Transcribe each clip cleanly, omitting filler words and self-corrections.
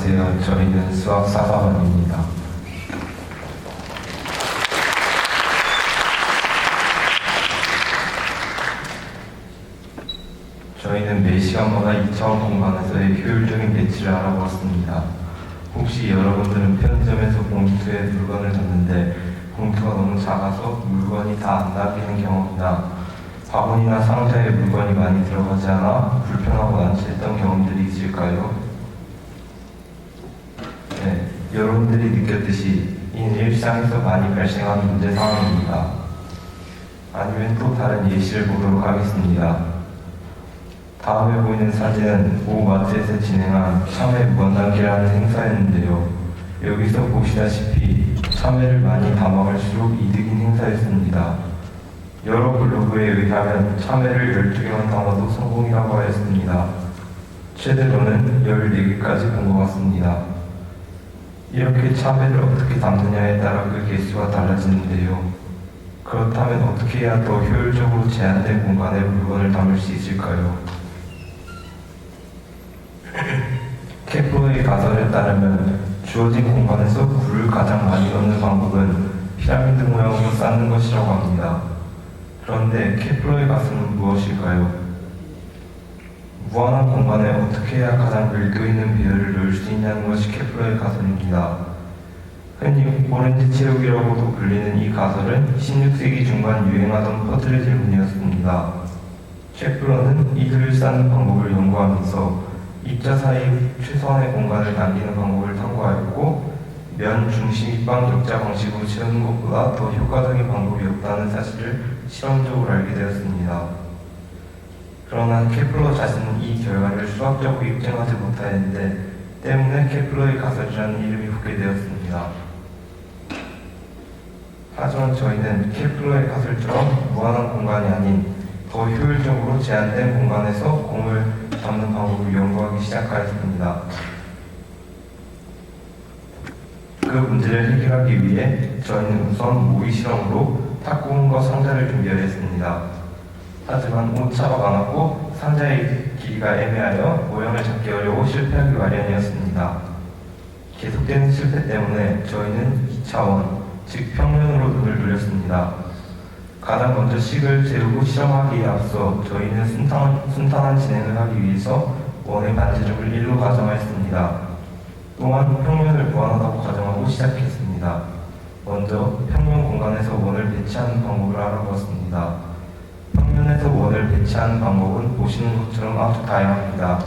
안녕하세요. 저희는 수학 4사반입니다. 저희는 매 시간마다 2차원 공간에서의 효율적인 배치를 알아보았습니다. 혹시 여러분들은 편의점에서 봉투에 물건을 뒀는데 봉투가 너무 작아서 물건이 다 안 닿이는 경험이나 바구니나 상자에 물건이 많이 들어가지 않아 불편하고 난처했던 경험들이 있을까요? 네, 여러분들이 느꼈듯이 이는 일상에서 많이 발생하는 문제 상황입니다. 아니면 또 다른 예시를 보도록 하겠습니다. 다음에 보이는 사진은 모 마트에서 진행한 참외 무한단계라는 행사였는데요. 여기서 보시다시피 참외를 많이 담아갈수록 이득인 행사였습니다. 여러 블로그에 의하면 참외를 12개만 담아도 성공이라고 하였습니다. 최대로는 14개까지 본 것 같습니다. 이렇게 참외를 어떻게 담느냐에 따라 그 개수가 달라지는데요. 그렇다면 어떻게 해야 더 효율적으로 제한된 공간에 물건을 담을 수 있을까요? 케플러의 가설에 따르면 주어진 공간에서 굴을 가장 많이 넣는 방법은 피라미드 모양으로 쌓는 것이라고 합니다. 그런데 케플러의 가설은 무엇일까요? 무한한 공간에 어떻게 해야 가장 밀도 있는 배열을 넣을 수 있냐는 것이 케플러의 가설입니다. 흔히 오렌지 채우기라고도 불리는 이 가설은 16세기 중반 유행하던 퍼즐의 질문이었습니다. 케플러는 이 글을 쌓는 방법을 연구하면서 입자 사이 최소한의 공간을 남기는 방법을 탐구하였고 면 중심 입방 격자 방식으로 채우는 것보다 더 효과적인 방법이 없다는 사실을 실험적으로 알게 되었습니다. 그러나 케플러 자신은 이 결과를 수학적으로 입증하지 못하였는데 때문에 케플러의 가설이라는 이름이 붙게 되었습니다. 하지만 저희는 케플러의 가설처럼 무한한 공간이 아닌 더 효율적으로 제한된 공간에서 공을 담는 방법을 연구하기 시작하였습니다. 그 문제를 해결하기 위해 저희는 우선 모의 실험으로 탁구공과 상자를 준비하였습니다. 하지만 오차가 많았고 상자의 길이가 애매하여 모양을 잡기 어려워 실패하기 마련이었습니다. 계속되는 실패 때문에 저희는 2차원, 즉 평면으로 눈을 돌렸습니다. 가장 먼저 식을 재우고 실험하기에 앞서 저희는 순탄한 진행을 하기 위해서 원의 반지름을 1로 가정하였습니다. 또한 평면을 무한하다고 가정하고 시작했습니다. 먼저 평면 공간에서 원을 배치하는 방법을 알아보았습니다. 평면에서 원을 배치하는 방법은 보시는 것처럼 아주 다양합니다.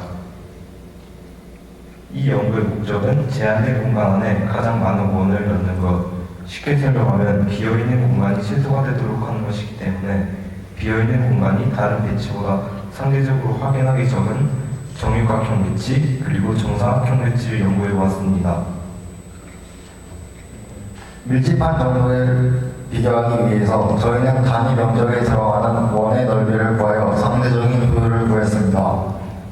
이 연구의 목적은 제한된 공간 안에 가장 많은 원을 넣는 것, 쉽게 설명하면 비어있는 공간이 최소화 되도록 하는 것이기 때문에 비어있는 공간이 다른 배치보다 상대적으로 확연하게 적은 정육각형 배치 그리고 정사각형 배치를 연구해 보았습니다. 밀집한 정도를 비교하기 위해서 저희는 단위 면적에 들어가는 원의 넓이를 구하여 상대적인 효율을 구했습니다.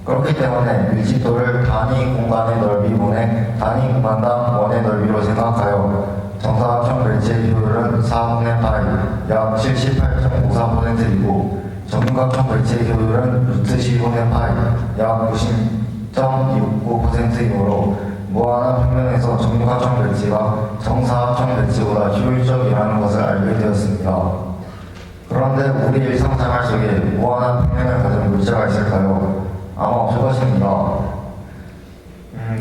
그렇기 때문에 밀집도를 단위 공간의 넓이분의 단위 공간당 원의 넓이로 생각하여 정사각형 배치의 효율은 4분의 파이, 약 78.54%이고 정육각형 배치의 효율은 루트 10분의 파이, 약 90.29%이므로 무한한 평면에서 정육각형 배치가 정사각형 배치보다 효율적이라는 것을 알게 되었습니다. 그런데 우리 일상생활 속에 무한한 평면을 가진 물체가 있을까요? 아마 없을 것입니다.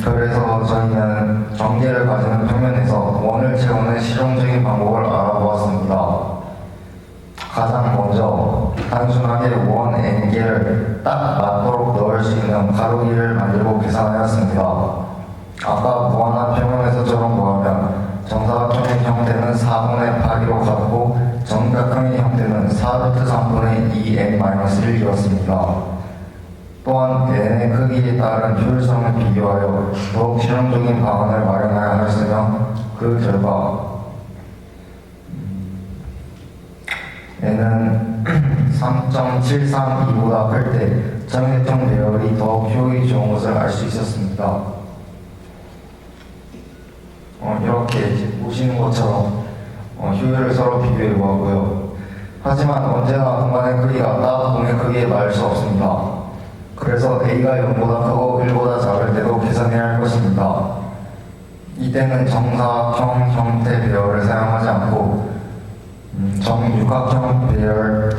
그래서 저희는 전개를 가지는 평면에서 원을 채우는 실용적인 방법을 알아보았습니다. 가장 먼저 단순하게 원 n개를 딱 맞도록 넣을 수 있는 가로기를 만들고 계산하였습니다. 아까 무한한 평면에서처럼 구하면 정사각형의 형태는 4분의 8이로 같고 정각형의 형태는 4루트 3분의 2n-1이었습니다. 또한 n의 크기에 따른 효율성을 비교하여 더욱 실용적인 방안을 마련하여 하였으며 그 결과 n은 3.732보다 클 때 정해통 배열이 더욱 효율이 좋은 것을 알 수 있었습니다. 이렇게 보시는 것처럼 효율을 서로 비교해 보았고요. 하지만 언제나 공간의 크기가 딱 공의 크기에 맞을 수 없습니다. 그래서 A가 0보다 크고 1보다 작을 때도 계산해야 할 것입니다. 이때는 정사각형 형태 배열을 사용하지 않고 정육각형 배열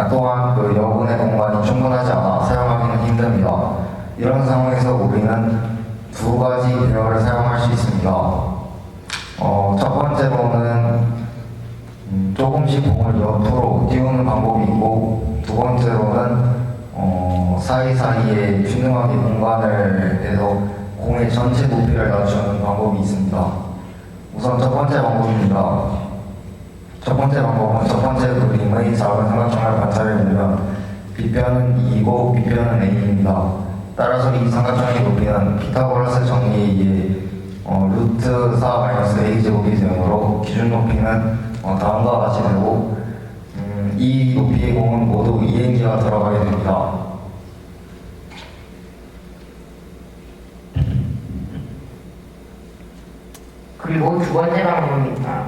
또한 그 여분의 공간이 충분하지 않아 사용하기는 힘듭니다. 이런 상황에서 우리는 두 가지 배열을 사용할 수 있습니다. 첫 번째로는 조금씩 공을 옆으로 띄우는 방법이 있고, 두 번째로는 사이사이에 균등하게 공간을 내서 공의 전체 높이를 낮추는 방법이 있습니다. 우선 첫 번째 방법입니다. 첫 번째 방법은 첫 번째 그림의 작은 삼각형을 관찰해 보면 B변은 2이고 B변은 A입니다. 따라서 이 삼각형의 높이는 피타고라스 정리에 의해 루트 4 A제곱이 되므로 기준 높이는 다음과 같이 되고, 이 높이의 공은 모두 2N기가 들어가게 됩니다. 그리고 두 번째 방법입니다.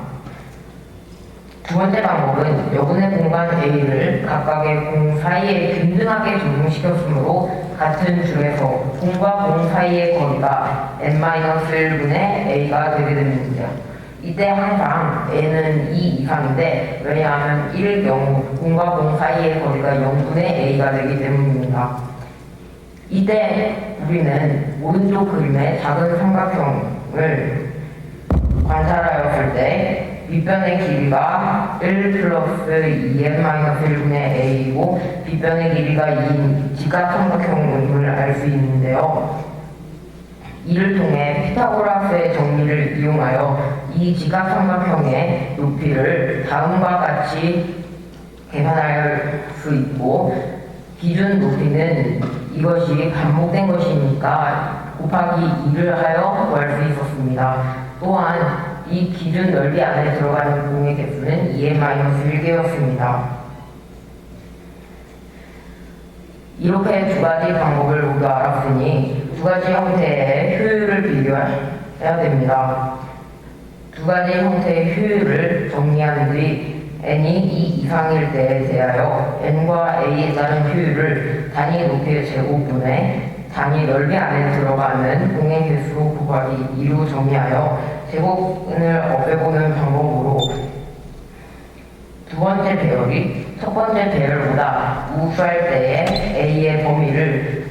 두 번째 방법은 여분의 공간 A를 각각의 공 사이에 균등하게 적용시켰으므로 같은 줄에서 공과 공 사이의 거리가 n-1분의 A가 되게 됩니다. 이때 항상 n은 2 이상인데, 왜냐하면 1의 경우 공과 공 사이의 거리가 0분의 A가 되기 때문입니다. 이때 우리는 오른쪽 그림의 작은 삼각형을 관찰하였을 때 B변의 길이가 1 플러스 2n-1분의 A이고 B변의 길이가 2인 직각삼각형을 알 수 있는데요. 이를 통해 피타고라스의 정리를 이용하여 이 직각삼각형의 높이를 다음과 같이 계산할 수 있고, 기준 높이는 이것이 반복된 것이니까 곱하기 2를 하여 구할 수 있었습니다. 또한 이 기준 넓이 안에 들어가는 공의 개수는 2n-1개였습니다. 이렇게 두 가지 방법을 모두 알았으니 두 가지 형태의 효율을 비교해야 됩니다. 두 가지 형태의 효율을 정리한 뒤 n이 2 이상일 때에 대하여 n과 a에 따른 효율을 단위 높이의 제곱분의 단위 넓이 안에 들어가는 공의 개수 곱하기 2로 정리하여 제곱근을 없애보는 방법으로 두 번째 배열이 첫 번째 배열보다 우수할 때에 A의 범위를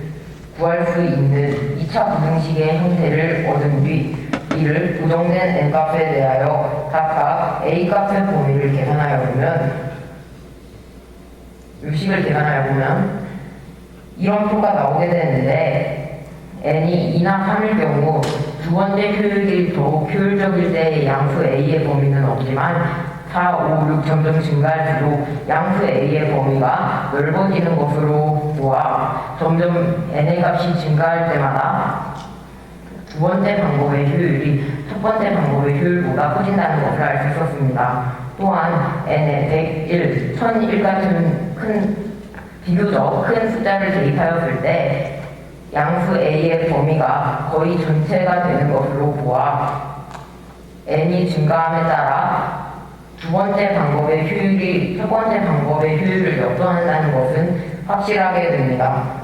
구할 수 있는 2차 부등식의 형태를 얻은 뒤 이를 고정된 n값에 대하여 각각 A값의 범위를 계산하여 보면 요식을 계산하여 보면 이런 표가 나오게 되는데, n이 2나 3일 경우 두 번째 효율이 더욱 효율적일 때 양수 A의 범위는 없지만 4, 5, 6 점점 증가할수록 양수 A의 범위가 넓어지는 것으로 보아 점점 n의 값이 증가할 때마다 두 번째 방법의 효율이 첫 번째 방법의 효율보다 커진다는 것을 알 수 있었습니다. 또한 n에 100, 1, 1001 같은 비교적 큰 숫자를 대입하였을 때 양수 A의 범위가 거의 전체가 되는 것으로 보아 n이 증가함에 따라 두 번째 방법의 효율이 첫 번째 방법의 효율을 역전한다는 것은 확실하게 됩니다.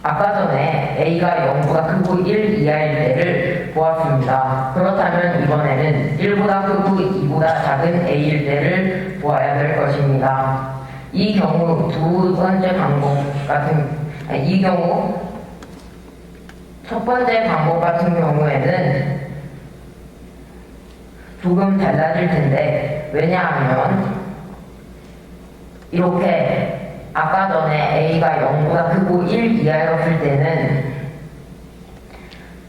아까 전에 A가 0보다 크고 1 이하일 때를 보았습니다. 그렇다면 이번에는 1보다 크고 2보다 작은 A일 때를 보아야 될 것입니다. 이 경우 두 번째 방법 이 경우 첫 번째 방법 같은 경우에는 조금 달라질 텐데, 왜냐하면 이렇게 아까 전에 A가 0보다 크고 1 이하였을 때는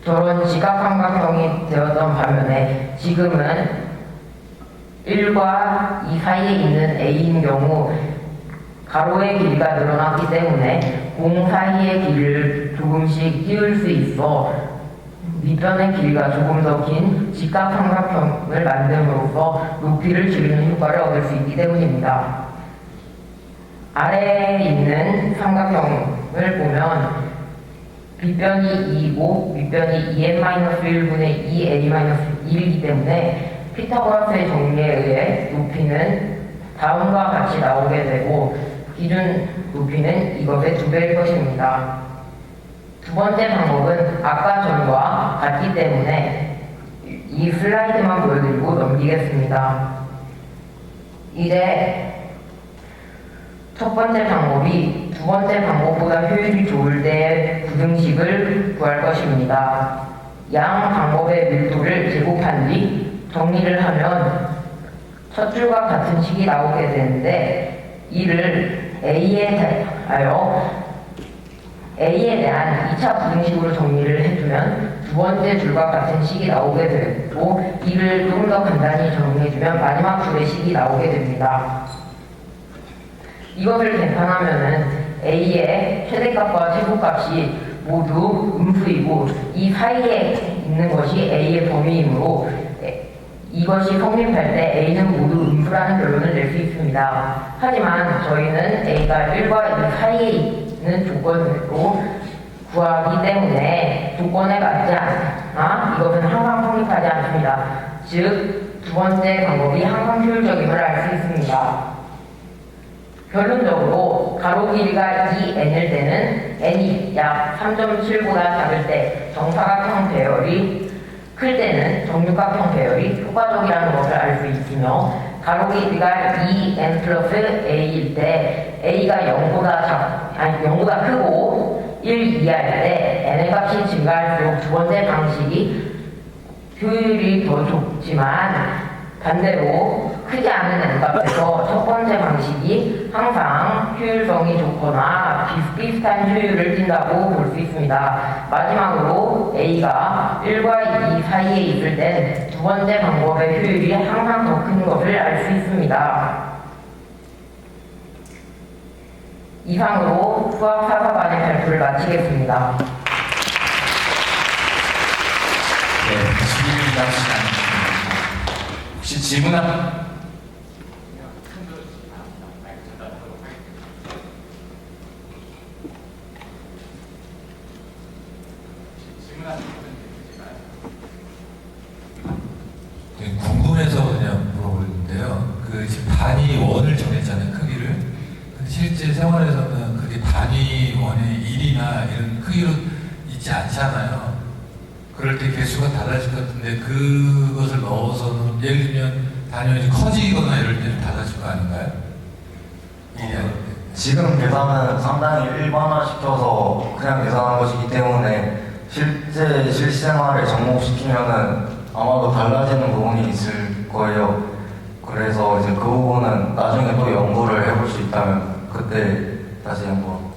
저런 직각삼각형이 되었던 반면에 지금은 1과 2 사이에 있는 A인 경우 가로의 길이가 늘어났기 때문에 공 사이의 길이를 조금씩 띄울 수 있어 밑변의 길이가 조금 더 긴 직각삼각형을 만듦으로써 높이를 줄이는 효과를 얻을 수 있기 때문입니다. 아래에 있는 삼각형을 보면 B변이 2이고 밑변이 2n-1분의 2a-1이기 때문에 피타고라스의 정리에 의해 높이는 다음과 같이 나오게 되고 기준 높이는 이것의 2배일 것입니다. 두 번째 방법은 아까 전과 같기 때문에 이 슬라이드만 보여드리고 넘기겠습니다. 이제 첫 번째 방법이 두 번째 방법보다 효율이 좋을 때 부등식을 구할 것입니다. 양 방법의 밀도를 제곱한 뒤 정리를 하면 첫 줄과 같은 식이 나오게 되는데 이를 A에 대한 2차 부등식으로 정리를 해주면 두 번째 줄과 같은 식이 나오게 되고 이를 조금 더 간단히 정리해주면 마지막 줄의 식이 나오게 됩니다. 이것을 계산하면은 A의 최대값과 최소값이 모두 음수이고 이 사이에 있는 것이 A의 범위이므로 이것이 성립할 때 A는 모두 음수라는 결론을 낼 수 있습니다. 하지만 저희는 A가 1과 2 사이에 있는 조건으로 구하기 때문에 조건에 맞지 않아 이것은 항상 성립하지 않습니다. 즉, 두 번째 방법이 항상 효율적임을 알 수 있습니다. 결론적으로 가로 길이가 2n일 때는 n이 약 3.7보다 작을 때 정사각형 배열이 클 때는 정육각형 배열이 효과적이라는 것을 알 수 있으며 가로 길이가 2n 플러스 a일 때 a가 0보다 크고 1 이하일 때 n의 값이 증가할수록 두 번째 방식이 효율이 더 좋지만 반대로 크지 않은 n값에서 첫 번째 방식이 항상 효율성이 좋거나 비슷비슷한 효율을 띈다고 볼 수 있습니다. 마지막으로 A가 1과 2 사이에 있을 땐 두 번째 방법의 효율이 항상 더 큰 것을 알 수 있습니다. 이상으로 수학 사사반의 발표를 마치겠습니다. 네, 질의응답 시간입니다. 혹시 질문하는 궁금해서 그냥 물어보는데요. 그 지금 단위 원을 정했잖아요, 크기를. 근데 실제 생활에서는 그게 단위 원의 1이나 이런 크기로 있지 않잖아요. 그럴 때 개수가 달라질 것 같은데 그것을 넣어서는 예를 들면 단위원이 커지거나 이럴 때는 달라질 거 아닌가요? 일이 아닐 때. 지금 계산은 상당히 일반화시켜서 그냥 계산한 것이기 때문에 실제 실생활에 접목시키면은 아마도 달라지는 부분이 있을 거예요. 그래서 이제 그 부분은 나중에 또 연구를 해볼 수 있다면 그때 다시 한번.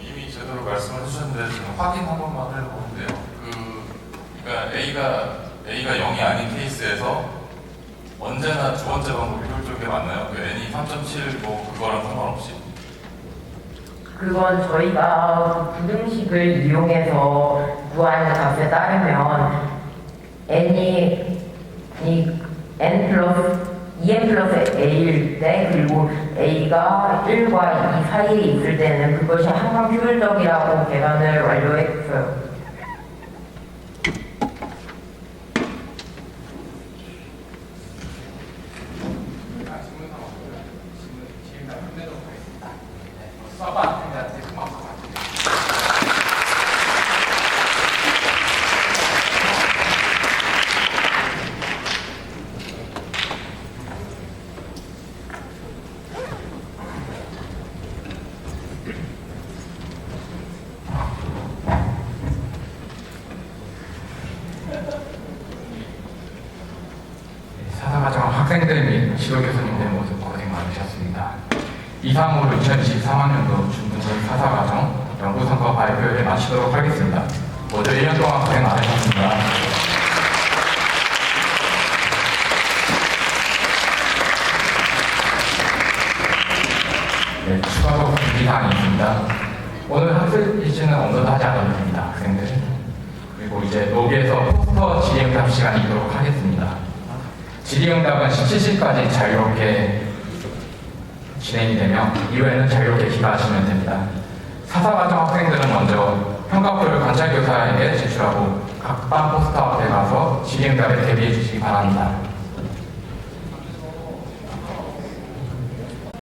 이미 제대로 말씀을 해주셨는데 지금 확인 한 번만 해보는데요. 그러니까 A가 0이 아닌 케이스에서 언제나 두 번째 방법이 효율적인 게 맞나요? 그 N이 3.7 뭐 그거랑 상관없이? 그건 저희가 부등식을 이용해서 구하는 값에 따르면 n이 n 플러스 2n 플러스 a일 때 그리고 a가 1과 2 사이에 있을 때는 그것이 항상 효율적이라고 계산을 완료했어요. 사사과정 학생들 및 지도교수님들 모두 고생 많으셨습니다. 이상으로 2023학년도 중등부 사사과정 연구성과 발표를 마치도록 하겠습니다. 모두 1년 동안 고생 많으셨습니다. 네, 추가로 준비사항이 있습니다. 오늘 학습 일지는 업로드 하지 않아도 됩니다, 학생들. 그리고 이제 로비에서 포스터 질의응답 시간이 있도록 하겠습니다. 질의응답은 17시까지 자유롭게 진행이 되며 이후에는 자유롭게 기가하시면 됩니다. 사사과정 학생들은 먼저 평가표를 관찰 교사에게 제출하고 각 반 포스터 앞에 가서 질의응답에 대비해 주시기 바랍니다.